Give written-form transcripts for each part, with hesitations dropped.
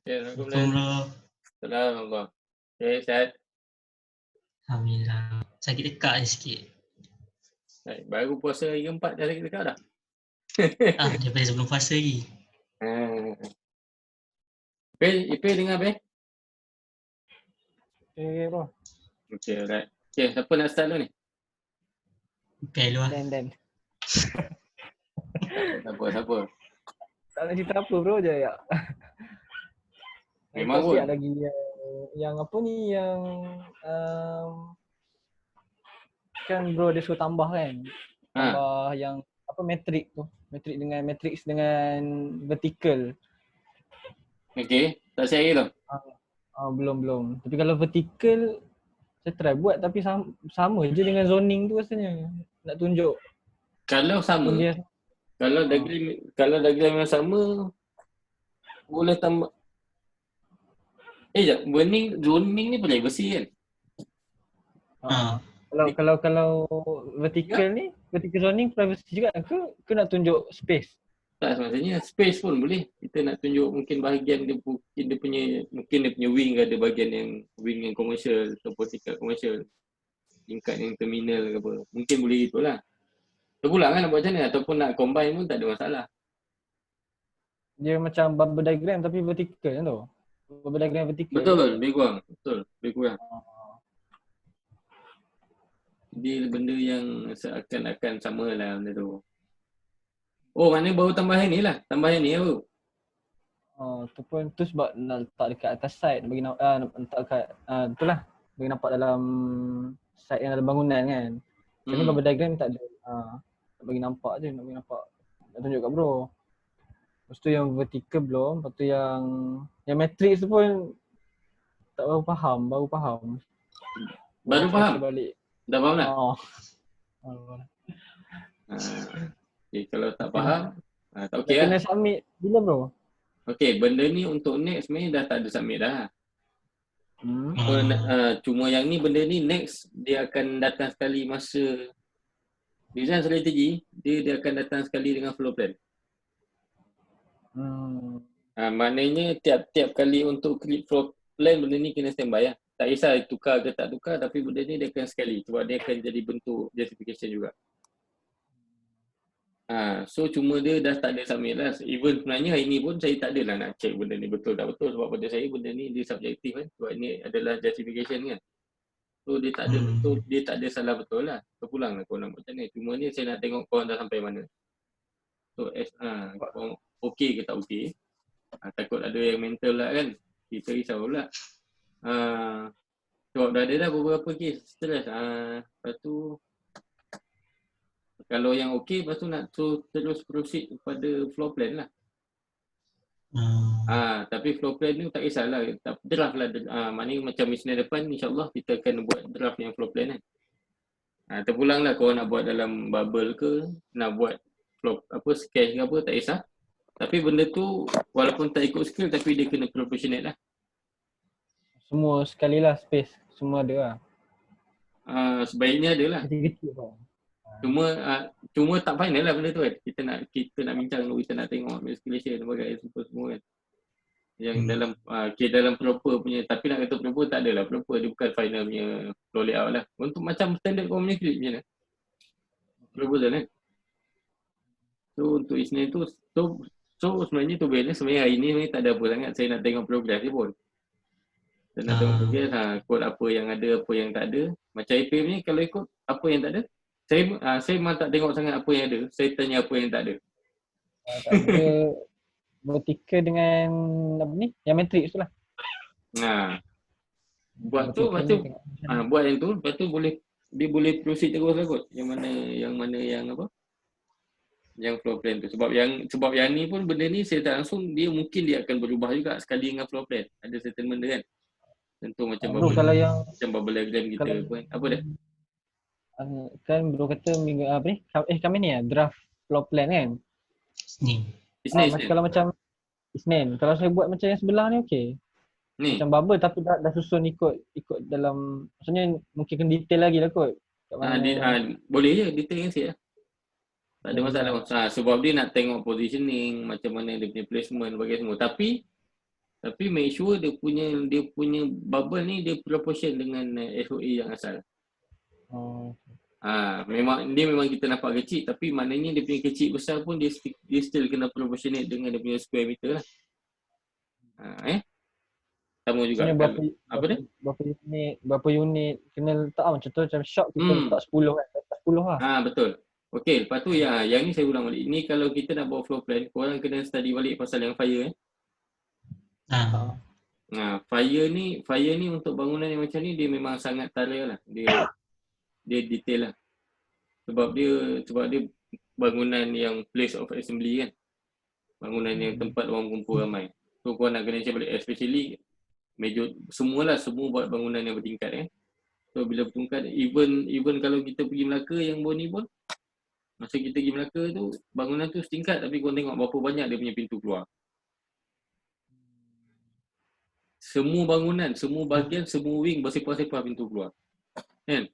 Okay, Assalamualaikum. Assalamualaikum. Assalamualaikum. Okay, sihat? Alhamdulillah. Sakit dekat je sikit. Baik, baru puasa hari keempat dah sakit dekat dah. Daripada sebelum puasa lagi. Ipin dengar, Be? Okay, bro. Okay, alright. Okay, siapa nak start dulu ni? Bukan luar. Dan. Siapa? Tak nak cerita apa bro je ya. Memang Kau pun. siap lagi yang apa ni yang kan bro dia suruh tambah kan. Tambah yang apa matrix tu. Matrix dengan vertical. Okay, tak siap lagi tu? Belum. Tapi kalau vertical saya try buat tapi sama je dengan zoning tu rasanya. Nak tunjuk. Kalau sama, Dia, kalau diagram yang sama, boleh tambah. Sekejap, zoning ni privacy kan? Kalau vertical ni, vertical zoning privacy juga ke nak tunjuk space? Tak, maksudnya space pun boleh. Kita nak tunjuk mungkin bahagian dia, mungkin dia punya wing ada bahagian yang wing yang komersial ataupun tingkat komersial, tingkat yang terminal ke apa. Mungkin boleh itulah. Terpulang kan nak buat macam mana ataupun nak combine pun tak ada masalah. Dia macam bubble diagram tapi vertical kan tu. Bubble diagram vertical. Betul, lebih kurang. Dia benda yang seakan-akan sama lah benda tu. Oh, maknanya baru tambahan ni lah. Tambahan ni apa? Tu pun tu sebab nak letak dekat atas site bagi letak dekat itulah bagi nampak dalam site yang dalam bangunan kan. Ni bubble diagram tak ada. Nak bagi nampak je, nak bagi nampak. Nak tunjuk kat bro. Lepas tu yang vertical belum, lepas tu yang matrix tu pun tak baru faham. Baru faham? Dah faham tak? Okay, kalau tak faham, tak okey lah. Kena submit bila bro? Okay, benda ni untuk next sebenarnya dah tak ada submit dah. Cuma yang ni benda ni next dia akan datang sekali masa design strategi, dia akan datang sekali dengan flow plan. Maknanya tiap-tiap kali untuk create flow plan benda ni kena standby lah. Tak kisah tukar ke tak tukar tapi benda ni dia akan sekali sebab dia akan jadi bentuk justification juga. So cuma dia dah tak ada submit lah. Even sebenarnya hari ni pun saya tak adalah nak check benda ni betul tak betul sebab pada saya benda ni dia subjektif kan. Sebab ni adalah justification kan. So dia tak ada betul, dia tak ada salah betul lah. Terpulang lah korang nak buat macam ni. Cuma ni saya nak tengok korang dah sampai mana. So korang okey ke tak okey. Takut ada yang mental lah kan. Kita risau pula. Sebab dah ada dah beberapa kes stress. Lepas tu kalau yang okey, lepas tu nak terus proceed kepada floor plan lah. Tapi floor plan ni tak kisahlah. Draft lah. Maknanya macam Isnin depan, insyaAllah kita akan buat draft yang floor plan kan. Terpulang lah kalau nak buat dalam bubble ke, nak buat sketch ke apa, tak kisah. Tapi benda tu walaupun tak ikut skill tapi dia kena proportionate lah. Semua sekali lah space. Semua ada lah. Sebaiknya ada lah. Kecil-kecil tau. Cuma tak final lah benda tu kan. Kita nak bincang dulu, kita nak tengok calculation dan semua kan. Yang dalam proper punya, tapi nak kata proper tak adalah proper, dia bukan final punya flow layout lah. Untuk macam standard kau punya script macam mana? Proposal kan. So untuk Isnin tu, so sebenarnya tu balance. Sebenarnya hari ni sebenarnya tak ada apa sangat. Saya nak tengok progress dia pun. Saya nak tengok progress kod apa yang ada, apa yang tak ada. Macam IP ni kalau ikut apa yang tak ada, saya memang tak tengok sangat apa yang ada. Saya tanya apa yang tak ada. Tak ada vertical dengan apa ni? Yang matrix tu lah. Buat tu, lepas tu buat yang tu, lepas tu dia boleh proceed terus lah kot. Yang mana yang apa? Yang floor plan tu. Sebab yang ni pun benda ni saya tak langsung, dia mungkin dia akan berubah juga sekali dengan floor plan. Ada settlement dia kan. Tentu macam bubble diagram kita pun. Apa dah? Kan bro kata minggu kami ni draft floor plan kan? Isnin. Kalau macam Isnin. Kalau saya buat macam yang sebelah ni okey. Ni. Macam bubble tapi dah susun ikut dalam, maksudnya mungkin kena detail lagi lah kot. Boleh je, detail kan saya. Tak ada masalah. Sebab dia nak tengok positioning, macam mana dia punya placement bagi semua. Tapi Tapi make sure dia punya bubble ni dia proportion dengan SOA yang asal. Oh. Memang kita nampak kecil, tapi maknanya dia punya kecil besar pun dia still kena proportionate dengan dia punya square meter lah. Sama juga. Maksudnya berapa unit kena letak macam tu, macam shop kita letak 10 kan, letak 10 lah. Betul. Okey, lepas tu yang ni saya ulang balik. Ni kalau kita nak buat floor plan, korang kena study balik pasal yang fire. Fire ni untuk bangunan yang macam ni dia memang sangat tara lah. Dia detail lah. Sebab dia bangunan yang place of assembly kan. Bangunan yang tempat orang kumpul ramai. So korang nak kena check balik, especially semua buat bangunan yang bertingkat So bila bertingkat, even kalau kita pergi Melaka yang Boni pun, masa kita pergi Melaka tu, bangunan tu setingkat tapi korang tengok berapa banyak dia punya pintu keluar. Semua bangunan, semua bahagian, semua wing bersepah-sepah pintu keluar. Kan?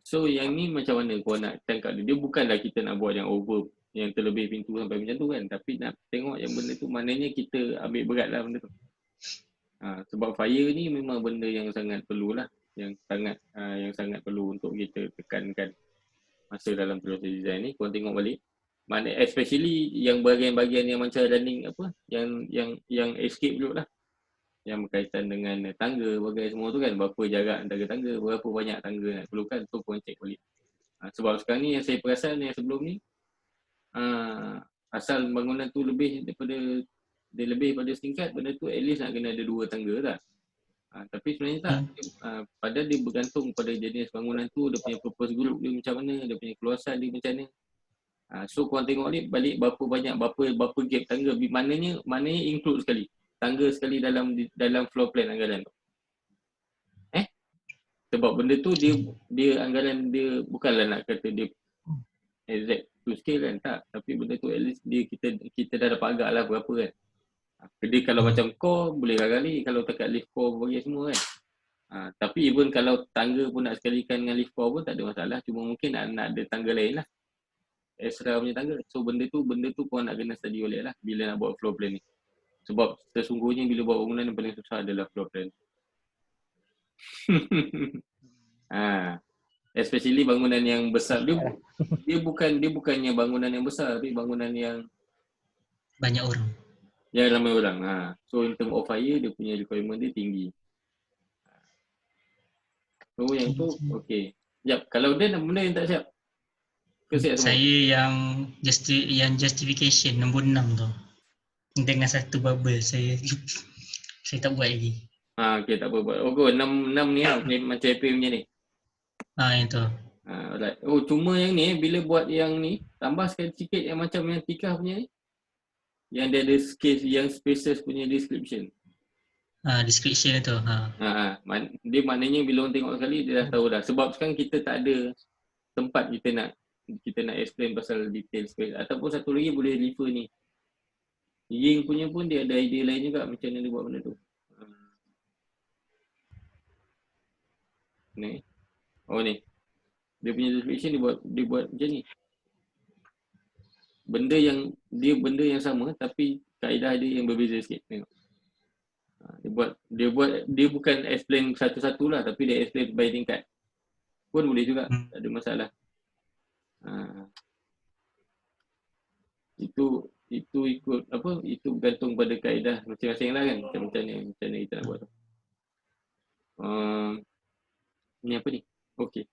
So yang ni macam mana korang nak tangkap dia? Dia bukanlah kita nak buat yang over, yang terlebih pintu sampai macam tu kan. Tapi nak tengok yang benda tu, maknanya kita ambil berat lah benda tu. Sebab fire ni memang benda yang sangat perlulah. Yang sangat perlu untuk kita tekankan masa dalam proses design ni. Korang tengok balik. Mana especially yang bahagian-bahagian yang macam running yang escape dulu lah. Yang berkaitan dengan tangga, bagai semua tu kan. Berapa jarak antara tangga, berapa banyak tangga nak perlukan. Tu korang check balik. Sebab sekarang ni yang saya perasan yang sebelum ni, asal bangunan tu lebih pada setingkat, benda tu at least nak kena ada 2 tangga tak. Tapi sebenarnya tak. Padahal dia bergantung pada jenis bangunan tu, dia punya purpose group dia macam mana, dia punya keluasan dia macam mana. So korang tengok ni balik berapa banyak, berapa gap tangga. Maknanya include sekali. Tangga sekali dalam floor plan anggaran tu. Sebab benda tu dia anggaran dia bukanlah nak kata dia exact to scale kan, tak. Tapi benda tu at least kita dah dapat agak lah berapa kan. Jadi kalau macam core boleh kali, kalau tekat lift core bagi semua kan. Tapi even kalau tangga pun nak sekalikan dengan lift core pun tak ada masalah. Cuma mungkin nak ada tangga lain lah, extra punya tangga. So benda tu korang nak kena study balik lah bila nak buat floor plan ni. Sebab sesungguhnya bila buat bangunan yang paling susah adalah floor plan. Especially bangunan yang besar. Dia bukannya bangunan yang besar, tapi bangunan yang banyak orang. Ya, ramai orang. So in term of fire, dia punya requirement dia tinggi. So yang tu, okay. Sekejap, kalau dia benda yang tak siap? Siap semua? Saya yang justification nombor 6 tu. Dengan satu bubble saya tak buat lagi. Okay, tak apa buat. Oh, 6 ni lah, macam AP punya ni. Yang tu. Alright. Oh, cuma yang ni, bila buat yang ni, tambah sikit yang macam yang tikah punya ni. Yang dia ada yang spaces punya description. Description tu. Dia maknanya bila orang tengok sekali dia dah tahu dah. Sebab sekarang kita tak ada tempat kita nak explain pasal detail space. Ataupun satu lagi boleh refer ni. Ying punya pun dia ada idea lain juga macam mana dia buat benda tu. Ni. Oh ni. Dia punya description dia buat macam ni. Benda yang sama tapi kaedah dia yang berbeza sikit. Tengok. Dia bukan explain satu-satu lah, tapi dia explain by tingkat. Pun boleh juga, tak ada masalah. Itu ikut apa? Itu bergantung pada kaedah masing-masing lah kan. Macam mana kita nak buat tu. Ni apa ni? Okey.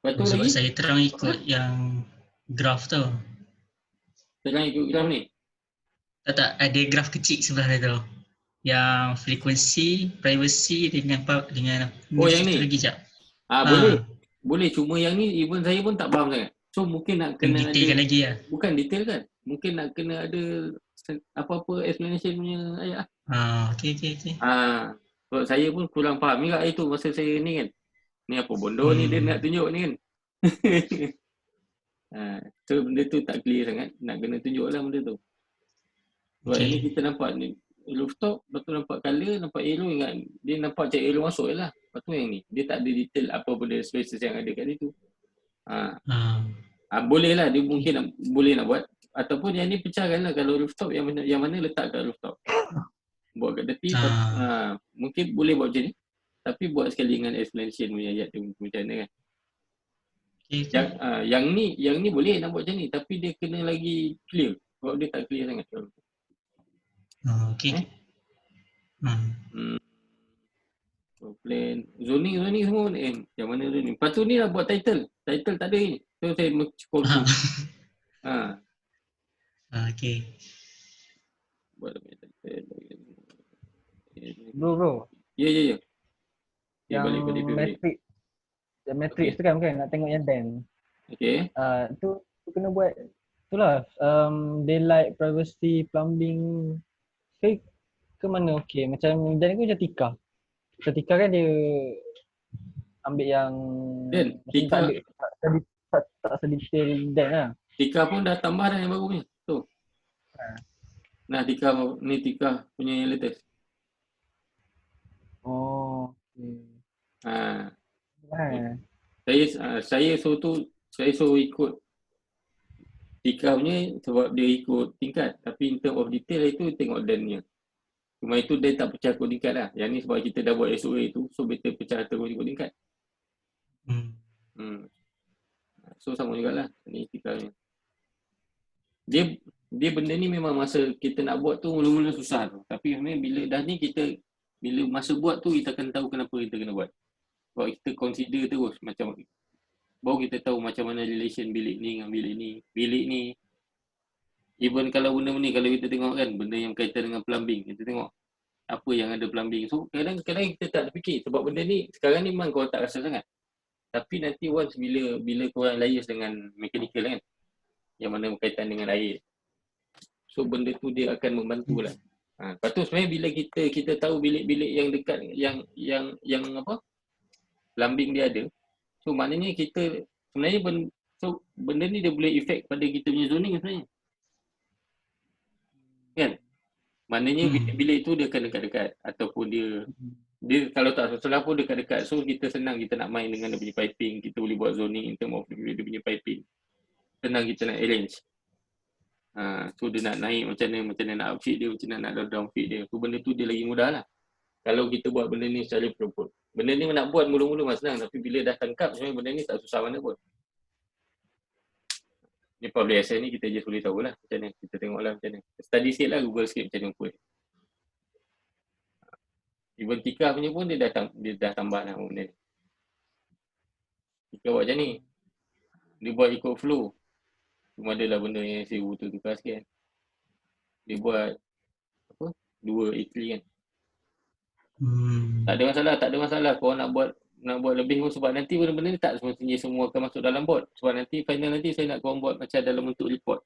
Sebab lagi, saya terang ikut yang graf tu. Terang ikut graf ni? Tak, ada graf kecil sebelah dia tu. Yang frekuensi, privacy dengan yang ni? Lagi jap. Boleh. Cuma yang ni even saya pun tak faham sangat. So mungkin nak kena detailkan lagi lah. Bukan detail kan? Mungkin nak kena ada apa-apa explanation punya ayat. Okay. Sebab saya pun kurang faham juga itu masa saya ni kan. Ni apa bodoh ni dia nak tunjuk ni kan. So benda tu tak clear sangat. Nak kena tunjuk lah benda tu. Sebab ni kita nampak ni rooftop, lepas tu nampak colour, nampak arrow, ingat dia nampak cek arrow masuk je lah. Lepas tu yang ni, dia tak ada detail apa benda spaces yang ada kat situ. Boleh lah, dia mungkin boleh nak buat. ataupun yang ni pecahkan lah. Kalau rooftop yang mana letak kat rooftop. Buat kat tepi, mungkin boleh buat macam ni. Tapi buat sekali dengan explanation punya ayat tu macam mana kan. Yang ni boleh nak buat macam ni, tapi dia kena lagi clear. Sebab dia tak clear sangat. Okay. Plan, zoning semua yang mana zoning. Lepas tu ni lah buat title. Title tak ada ni. So saya cukup tu. Okay. Buat title. Bro. Ya. Yang matrix tu kan nak tengok yang Dan. Okay. Tu kena buat itulah daylight, privacy, plumbing ke mana okey. Macam Dan aku macam Tika. Tika kan dia ambil yang Dan Tika tak sedetail Dan lah. Tika pun dah tambah dah yang baru ni. Tu. Nah, Tika punya yang latest. Oh. Saya suruh ikut Tika punya sebab dia ikut tingkat. Tapi in term of detail itu tengok Dan ni. Cuma itu dia tak pecah ikut tingkat lah. Yang ni sebab kita dah buat SOA tu, so better pecah terus ikut tingkat. So sama jugalah ni Tika ni. Dia benda ni memang masa kita nak buat tu mula-mula susah tu. Tapi sebenarnya bila dah ni bila masa buat tu kita akan tahu kenapa kita kena buat. Sebab kita consider terus macam baru kita tahu macam mana relation bilik ni dengan bilik ni. Bilik ni even kalau benda-benda ni, kalau kita tengok kan benda yang kaitan dengan plumbing, kita tengok apa yang ada plumbing. So kadang-kadang kita tak terfikir sebab benda ni sekarang ni memang kau tak rasa sangat. Tapi nanti once bila korang liaise dengan mechanical kan, yang mana berkaitan dengan air, so benda tu dia akan membantu lah. Lepas tu sebenarnya bila kita tahu bilik-bilik yang dekat yang apa plumbing dia ada, so maknanya kita sebenarnya benda ni dia boleh efek pada kita punya zoning sebenarnya kan. Maknanya bilik tu dia akan dekat-dekat ataupun dia kalau tak salah pun dekat-dekat. So kita senang kita nak main dengan dia punya piping, kita boleh buat zoning in term of dia punya piping. Senang kita nak arrange. So dia nak naik macam mana nak upfit dia, macam mana nak downfit dia. So benda tu dia lagi mudah lah. Kalau kita buat benda ni secara proper. Benda ni nak buat mula-mula memang senang, tapi bila dah tangkap sebenarnya benda ni tak susah mana pun. Ni public access ni kita just boleh tahulah macam mana. Kita tengoklah macam mana. Study sikit lah Google sikit macam mana buat. Even Tika punya pun dia dah tambah lah benda ni. Tika buat macam ni. Dia buat ikut flow. Cuma adalah benda yang saya tukar sikit kan. Dia buat apa? 2 A3 kan. Tak ada masalah. Kau nak buat lebih pun sebab nanti benda-benda ni tak semestinya semua akan masuk dalam board. Sebab nanti final nanti saya nak korang buat macam dalam bentuk report.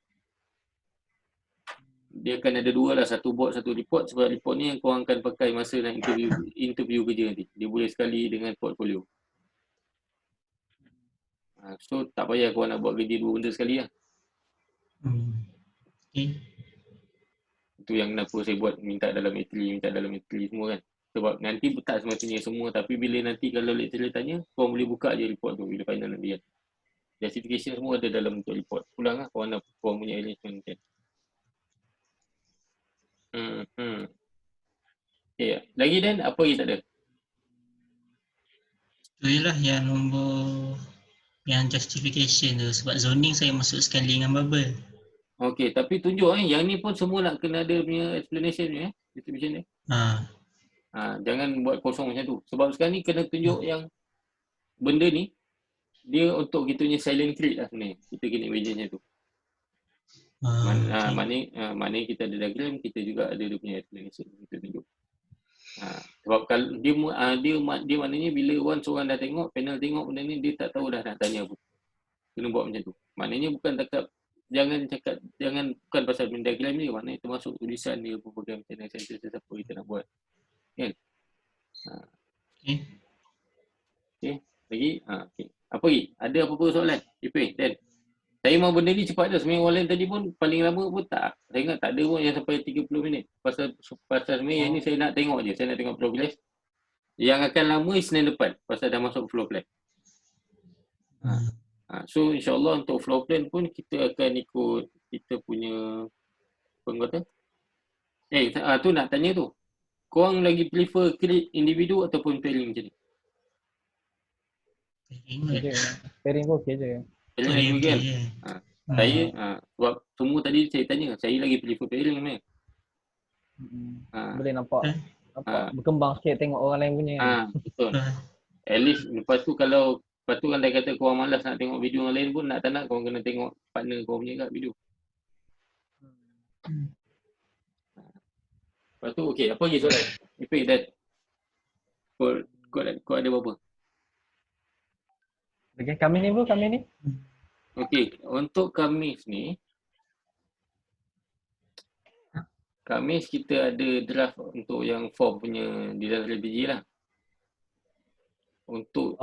Dia akan ada 2 lah, satu board, satu report. Sebab report ni yang korang akan pakai masa nak interview kerja nanti. Dia boleh sekali dengan portfolio. So tak payah korang nak buat kerja 2 benda sekali lah. Itu yang kenapa saya buat minta dalam A3 semua kan. Sebab nanti tak semestinya semua, tapi bila nanti kalau lecturer tanya, korang boleh buka je report tu bila final nanti kan. Justification semua ada dalam bentuk report. Pulang lah korang punya arrangement kan. Okay. Lagi Dan, apa lagi tak ada? Tu je lah yang nombor yang justification tu. Sebab zoning saya masuk sekali dengan bubble. Okay, tapi tunjuk yang ni pun semua nak kena ada punya explanation ni distribution ni. Jangan buat kosong macam tu. Sebab sekarang ni kena tunjuk yang benda ni dia untuk kita punya silent treat lah sebenarnya. Kita kena imagine macam tu. Maknanya kita ada diagram, kita juga ada dia punya explanation kita tunjuk. Sebab kalau dia maknanya bila once orang dah tengok, panel tengok benda ni, dia tak tahu dah nak tanya apa. Kena buat macam tu. Maknanya bukan bukan pasal diagram ni, maknanya termasuk tulisan dia, berbagai macam mana sentence apa kita nak buat. Kan? Okay. Lagi? Okay. Apa lagi? Ada apa-apa soalan? Dan saya mahu benda ni cepat je. Sebenarnya orang lain tadi pun paling lama pun tak. Saya ingat tak ada pun yang sampai 30 minit. Pasal sebenarnya yang ni saya nak tengok je. Saya nak tengok progress. Yang akan lama Isnin depan. Pasal dah masuk floor plan. So insyaAllah untuk floor plan pun kita akan ikut kita punya penggota. Tu nak tanya tu. Korang lagi prefer create individu ataupun pairing macam ni? Okay je. Pairing pun okay je. Pairing lagi okey kan? je. Saya, sebab semua tadi saya tanya, saya lagi prefer pairing kan? Boleh nampak Eh? berkembang sikit tengok orang lain punya kan. Betul. At least lepas tu kalau lepas tu kan dia kata korang malas nak tengok video yang lain pun nak tak nak korang kena tengok partner korang punya kat video. Lepas tu okey, apa lagi soalan? Ipik dah kau ada apa-apa? Okay, kami ni bro, kami ni. Okey, untuk Khamis ni Khamis kita ada draft untuk yang form punya design strategi lah. Untuk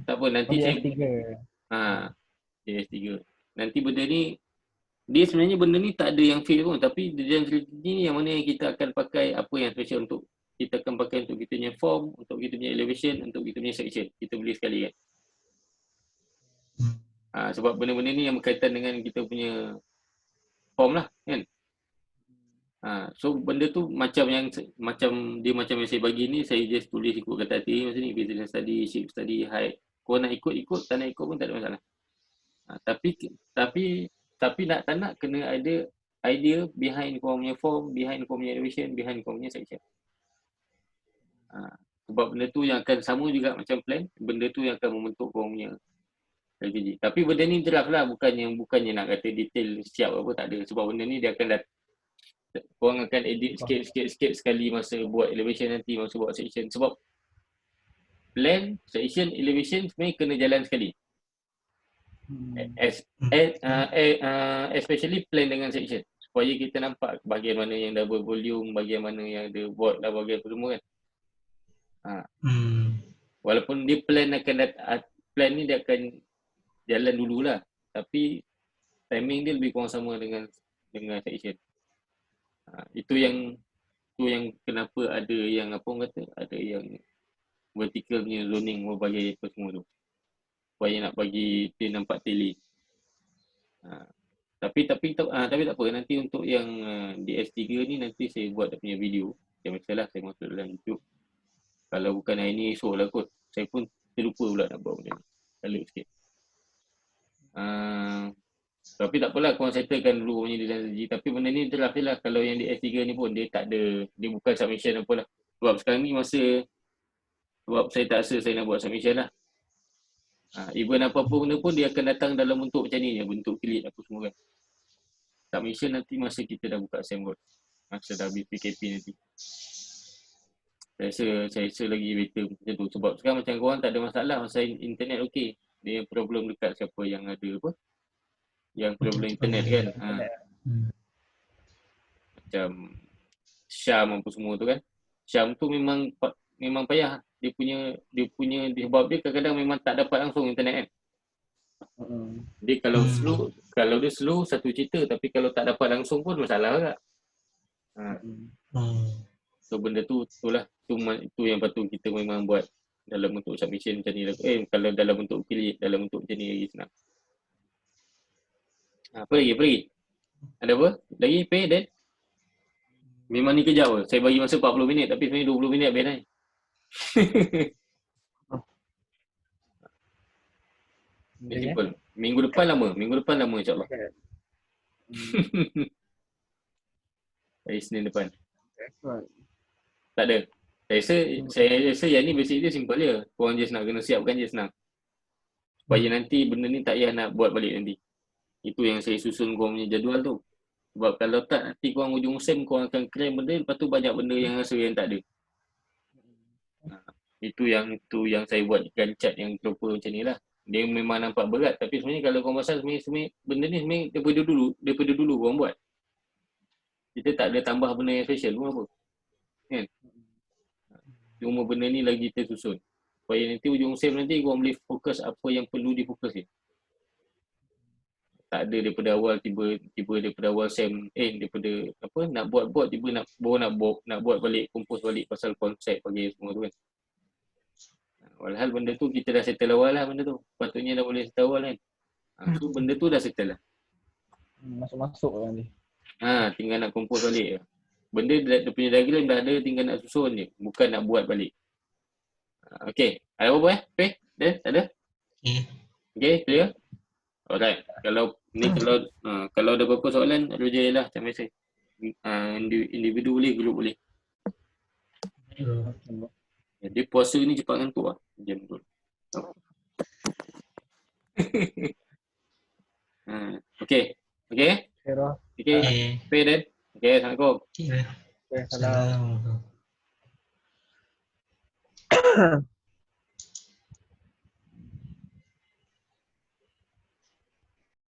tak apa nanti saya DS3. DS3. Nanti benda ni dia sebenarnya benda ni tak ada yang fail pun, tapi design strategi ni yang mana yang kita akan pakai, apa yang special untuk kita akan pakai untuk kita punya form, untuk kita punya elevation, untuk kita punya section. Kita boleh sekali kan. Sebab benda-benda ni yang berkaitan dengan kita punya form lah kan. So benda tu macam yang macam yang saya bagi ni, saya just tulis ikut kata hati macam ni, business study, shape study, height. Kau nak ikut, tak nak ikut pun tak ada masalah. Tapi nak tak nak kena ada idea behind kau punya form, behind kau punya elevation, behind kau punya section. Sebab benda tu yang akan sama juga macam plan, benda tu yang akan membentuk kau punya strategi. Tapi benda ni draft lah, bukannya nak kata detail siap apa, tak ada. Sebab benda ni dia akan korang akan edit sikit sekali masa buat elevation nanti, masa buat section. Sebab plan, section, elevation sebenarnya kena jalan sekali. Especially plan dengan section. Supaya kita nampak bahagian mana yang double volume, bahagian mana yang ada board lah, bahagian apa semua kan. Walaupun dia plan ni dia akan jalan dululah. Tapi timing dia lebih kurang sama dengan section. Itu yang kenapa ada yang apa orang kata, ada yang vertical punya zoning bagi apa semua tu, supaya nak bagi dia nampak teli. Tapi tak apa, nanti untuk yang DS3 ni nanti saya buat dia punya video. Macam biasalah saya masuk dalam YouTube. Kalau bukan hari ni esok lah kot. Saya pun terlupa pula nak buat benda ni. Salut sikit. Tapi tak apalah, korang settlekan dulu punya design strategi. Tapi benda ni draft je lah. Kalau yang di S3 ni pun dia tak ada, dia bukan submission apa lah. Sebab sekarang ni sebab saya tak rasa saya nak buat submission lah. Even apa-apa benda pun dia akan datang dalam bentuk macam ni, bentuk kilit apa semua kan. Submission nanti masa kita dah buka SEM kot. Masa dah habis PKP nanti. Saya rasa lagi better macam tu. Sebab sekarang macam korang tak ada masalah, masa internet okey. Dia problem dekat siapa yang ada apa, yang problem internet kan. Macam Syam apa semua tu kan. Syam tu memang payah. Dia punya sebab dia kadang-kadang memang tak dapat langsung internet kan. Dia kalau dia slow satu cerita, tapi kalau tak dapat langsung pun masalah juga. So benda tu itulah itu yang patut kita memang buat dalam bentuk submission macam ni. Kalau dalam bentuk kilit, dalam bentuk macam ni lagi senang. Apa lagi? Ada apa? Lagi pay dan memang ni kejap apa? Saya bagi masa 40 minit tapi sebenarnya 20 minit habis dah. Ni simple. Minggu depan lama insyaAllah. Hari Senin depan. Tak ada. Saya rasa yang ni basic dia simple je. Korang just nak kena siapkan je senang. Supaya nanti benda ni tak payah nak buat balik nanti. Itu yang saya susun korang punya jadual tu. Sebab kalau tak, nanti korang hujung SEM korang akan claim benda, lepas tu banyak benda yang rasa yang tak ada. Itu yang saya buatkan chart yang proper macam ni lah. Dia memang nampak berat, tapi sebenarnya kalau korang pasal sebenarnya benda ni sebenarnya daripada dulu korang buat. Kita tak ada tambah benda yang special pun apa. Kan? Cuma benda ni lagi kita susun. Supaya nanti hujung SEM nanti korang boleh fokus apa yang perlu difokus ni. Tak ada daripada awal tiba daripada awal SEM daripada apa nak buat tiba nak buat balik, kompos balik pasal konsep bagi semua tu kan. Walhal benda tu kita dah settle awal lah benda tu. Patutnya dah boleh settle awal kan. So benda tu dah settle lah. Masuk-masuk lah nanti. Tinggal nak kompos balik. Benda dia punya diagram dah ada, tinggal nak susun je. Bukan nak buat balik. Okay. Ada apa-apa Peh? Ada? Tak ada? Okay. Okay, clear? Alright. Kalau ada apa-apa soalan, ada je lah macam biasa. Individu boleh, grup boleh. Jadi puasa ni cepat ngantuk lah. Jam tu. Okay. Okay? Okay, Roh. Okay. Okay. Pay then. Okay, Assalamualaikum. Okay. Okay, salam. Salam.